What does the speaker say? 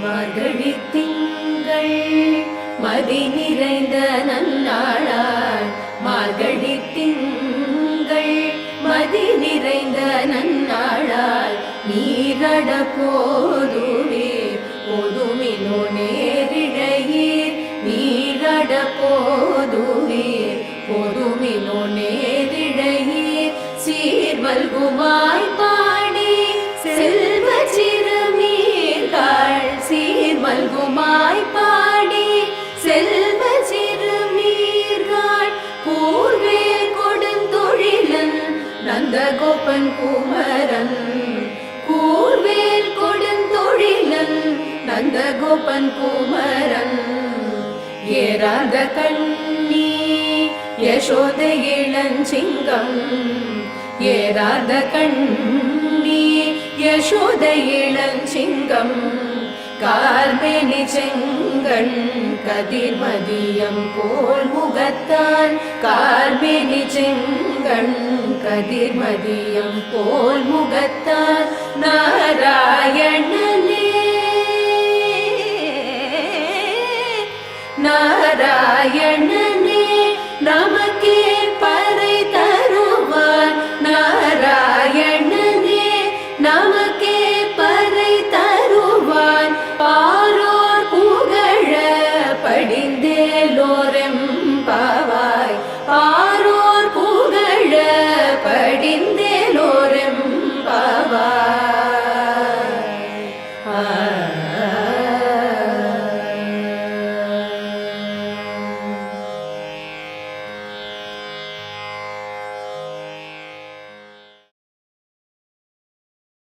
மார்கழி திங்கள் மதி நிறைந்த நன்னாளால் மார்கழி திங்கள் மதி நிறைந்த நன்னாளால் நீரட போதுவீர் போதுமினோ நேரிழையீர் நீரட போதுவீர் போதுமினோ நேரிழையீர் சீர்வல்குமாய் பாடி செல்வ சிறுமீர்கள் சீர்வல்குமாய் பாடி செல்வ சிறுமீர்கள் கூர்வேல் கொடுந்தொழிலன் நந்தகோபன் குமரன் கூர்வேல் கொடுந்தொழிலன் நந்தகோபன் குமரன் ஏறாத கண்ணி யசோத இளஞ்சிங்கம் ஏறாத கண்ணி யசோத இளஞ்சிங்கம் கார்மேனி செங்கண் கதிர்மதியம் போல் முகத்தான் கார்மேனி செங்கண் கதிர்மதியம் போல் முகத்தான் நாராயணனே நாராயணனே நம